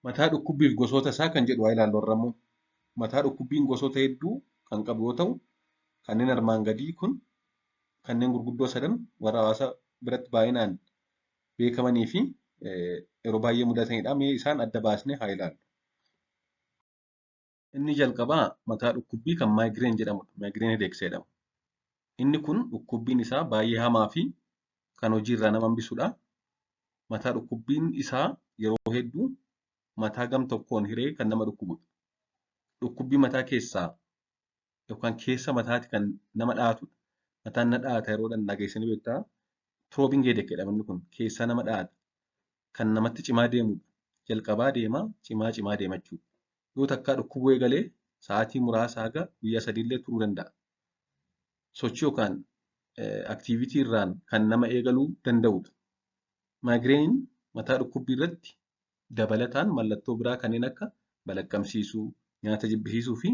Mataa dhukkubbiif gosoota isaa kan jedhu haa ilaallu har'ammoo. Mataa dhukkubbiin gosoota hedduu kan qabu yoo ta'u, kanneen armaan gadii kun kanneen gurguddoo sadan warra hawaasa biratti baay'inaan beekamanii fi yeroo baay'ee mudatanidha. Mee isaan adda baasnee haa ilaallu. Inni jalqabaa mataa dhukkubbii kan maayigireen jedhamudha. Maayigireen hedeeks jedhama. Inni kun dhukkubbiin isaa baay'ee hamaa fi kan hojiirraa nama hambisudha. Mataa dhukkubbiin isaa yeroo hedduu mataa gam tokkoon hiree kan nama dhukkubudha. Dhukkubbii mataa keessaa yookaan keessa mataati kan nama dhahatudha. Mataan na dhahata yeroodhaan dhageessanii beektaa? Throbbing headache jedhama inni kun keessaa nama dhahata. Kan namatti cimaa deemudha. Jalqabaa deemaa cimaa deema jechuudha. Yoo takkaa dhukkubuu eegalee sa'aatii muraasa haga guyyaa sadiillee turuu danda'a. Sochii yookaan aktiivitii irraan kan nama eegaluu danda'udha. Maayigireeniin mataa dhukkubbii irratti dabalataan mallattoo biraa kanneen akka balaqqamsiisuu, nyaata jibbisiisuu fi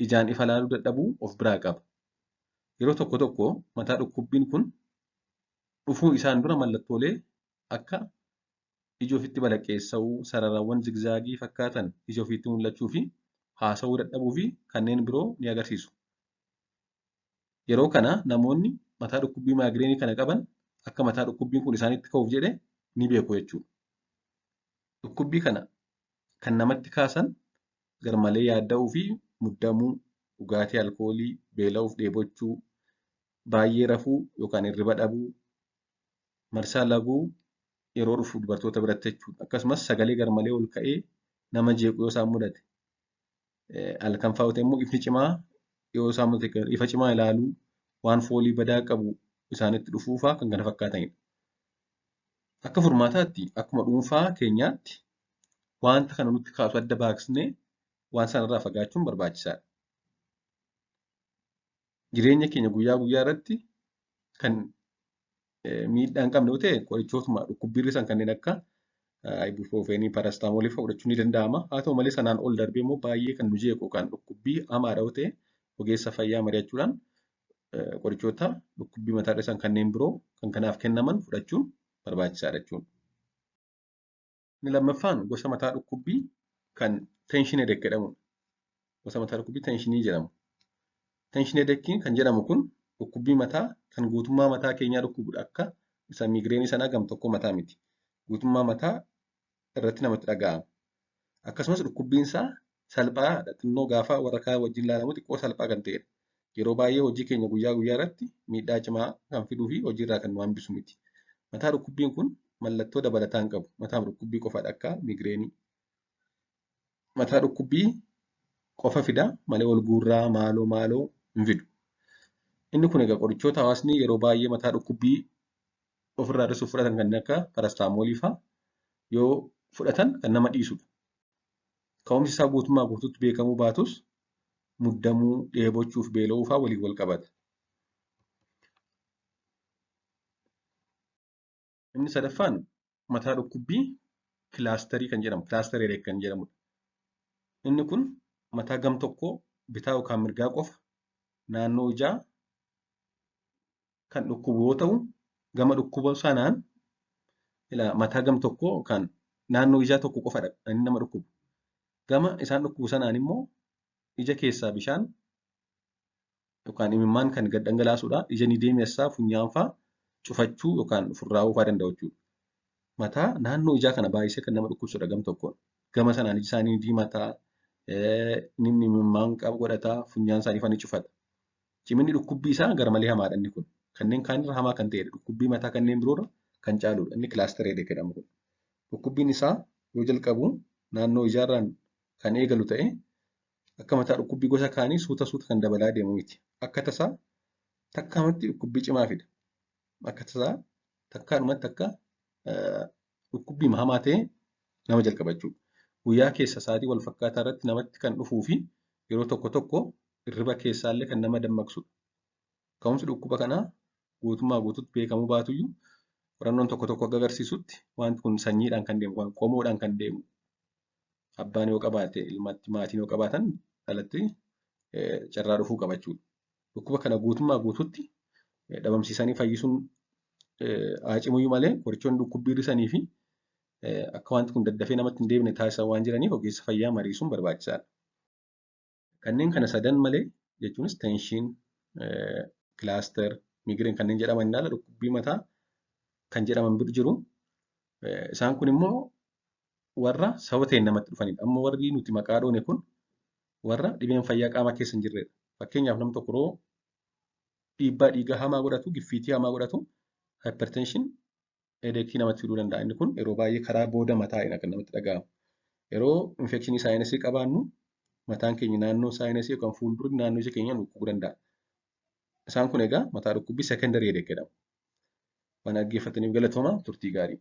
ijaan ifa ilaaluu dadhabuu of biraa qaba. Yeroo tokko tokko mataa dhukkubbiin kun dhufuu isaan dura mallattoolee akka ija ofitti balaqqeessa'uu, sararawwan zigzaagii fakkaatan ija ofiitti mul'achuu fi haasa'uu dadhabuu fi kanneen biroo ni agarsiisu. Yeroo kana namoonni mataa dhukkubbii maayigireenii kana qaban akka mataa dhukkubbiin kun isaanitti ka'uuf jedhe ni beeku jechuudha. Dhukkubbii kana kan namatti kaasan garmalee yaadda'uu fi muddamuu, dhugaatii alkoolii, beela'uuf dheebochuu, baay'ee rafuu yookaan hirriba dhabuu, marsaa laguu yeroo dhufu dubartoota biratti jechuudha. Akkasumas sagalee garmalee ol ka'ee nama jeequ yoo isaan mudate. Halkan fa'aa immoo ifni cimaa yoo isaan mudate ifa cimaa ilaaluu waan foolii badaa qabu isaanitti dhufuu fa'aa kan kana fakkaatanidha. Akka furmaataatti akkuma dhuunfaa keenyaatti wanta kana nutti kaasu adda baasnee waan sanarraa fagaachuun barbaachisaadha. Jireenya keenya guyyaa guyyaa irratti kan miidhaa hin qabne yoo ta'e qorichootuma dhukkubbii hir'isan kanneen akka ibuproofeenii, parastaamoolii fa'aa fudhachuun ni danda'ama. Haa ta'u malee sanaan ol darbee immoo baay'ee kan nu jeequ yookaan dhukkubbii hamaadha yoo ta'e ogeessa fayyaa mari'achuudhaan qorichoota dhukkubbii mataa hir'isan kanneen biroo kan kanaaf kennaman fudhachuun barbaachisaadha jechuudha. Inni lammaffaan gosa mataa dhukkubbii kan tension headache jedhamudha. Gosa mataa dhukkubbii tenshinii jedhamu. Tension headache kan jedhamu kun dhukkubbii mataa kan guutummaa mataa keenyaa dhukkubudha. Akka isa miigireenii sanaa gam tokko mataa miti. Guutummaa mataa irratti namatti dhaga'ama. Akkasumas dhukkubbiin isaa salphaadha. Xinnoo gaafa warra kaan wajjin ilaalamu xiqqoo salphaa kan ta'edha. Yeroo baay'ee hojii keenya guyyaa guyyaa irratti miidhaa cimaa kan fiduu fi hojiirraa kan nu hambisu miti. Mataa dhukkubbiin kun mallattoo dabalataa hin qabu. Mataa dhukkubbii qofaadha akka miigireenii. Mataa dhukkubbii qofa fida malee ol guurraa maaloo hin fidu. Inni kun egaa qorichoota hawaasni yeroo baay'ee mataa dhukkubbii ofirraa hir'isuuf fudhatan kanneen akka parastaamoolii fa'aa yoo fudhatan kan nama dhiisudha. Ka'umsi isaa guutummaa guutuutti beekamuu baatus muddamuu, dheebochuu fi beela'uu fa'aa waliin wal qabata. Inni sadaffaan mataa dhukkubbii kilaasterii kan jedhamu, kilaasterii headache kan jedhamudha. Inni kun mataa gam tokkoo bitaa yookaan mirgaa qofa naannoo ijaa kan dhukkubu yoo ta'u, gama dhukkuba sanaan mataa gam tokkoo yookaan naannoo ijaa tokko qofadha inni nama dhukkubu. Gama isaan dhukkubu sanaan immoo ija keessaa bishaan yookaan imimmaan kan gad dhangalaasudha. Ija ni deemessaa funyaan fa'aa cufachuu yookaan furraa'uu fa'aa danda'u jechuudha. Mataa naannoo ijaa kana baay'isee kan nama dhukkubsudha gam tokkoon. Gama sanaan iji isaanii diimataa, inni imimmaan qabu godhataa, funyaan isaanii fa'aa ni cufata. Ciminni dhukkubbii isaa garmalee hamaadha inni kun. Kanneen kaanirra hamaa kan ta'edha. Dhukkubbii mataa kanneen biroorra kan caaludha. Inni kilaasterii headache jedhamu kun. Dhukkubbiin isaa yoo jalqabu naannoo ijaarraan kan eegalu ta'e akka mataa dhukkubbii gosa kaanii suuta kan dabalaa deemu miti. Akka tasaa takkaamatti dhukkubbii cimaa fida. Akka tasaa takkaadhumatti akka dhukkubbii hamaa ta'e nama jalqaba jechuudha. Guyyaa keessa sa'aatii wal fakkaataa irratti namatti kan dhufuu fi yeroo tokko tokko hirriba keessaallee kan nama dammaqsudha. Ka'umsi dhukkuba kanaa guutummaa guutuutti beekamuu baatuyyuu qorannoon tokko tokko akka agarsiisutti wanti kun sanyiidhaan kan deemu, qomoodhaan kan deemu. Abbaan yoo qabaate, ilmatti maatiin yoo qabaatan dhalatti carraa dhufuu qaba jechuudha. Dhukkuba kana guutummaa guutuutti dhabamsiisanii fayyisuun haa cimuyyuu malee qorichoonni dhukkubbii hir'isanii fi akka wanti kun daddafee namatti hin deebine taasisan waan jiraniif ogeessa fayyaa mariisuun barbaachisaadha. Kanneen kana sadan malee jechuunis tenshiin, kilaaster, miigireen kanneen jedhaman ilaala dhukkubbii mataa kan jedhaman bir jiru. Isaan kun immoo warra sababa ta'een namatti dhufanidha. Amma warri nuti maqaa dhoofne kun warra dhibeen fayyaa qaama keessa hin jirredha. Fakkeenyaaf namni tokko yeroo dhiibbaa dhiigaa hamaa godhatu, giffiitii hamaa godhatu, hypertension, hedeekii namatti fiduu danda'a. Inni kun yeroo baay'ee karaa booda mataa'edha kan namatti dhaga'amu. Yeroo infekshinii saayinsii qabaannu mataan keenya naannoo saayinsii yookaan fuuldurri naannoo ija keenyaa dhukkubuu danda'a. Isaan kun egaa mataa dhukkubbii sekondarii hedeek jedhamu. Waan dhaggeeffataniif galatooma turtii gaarii.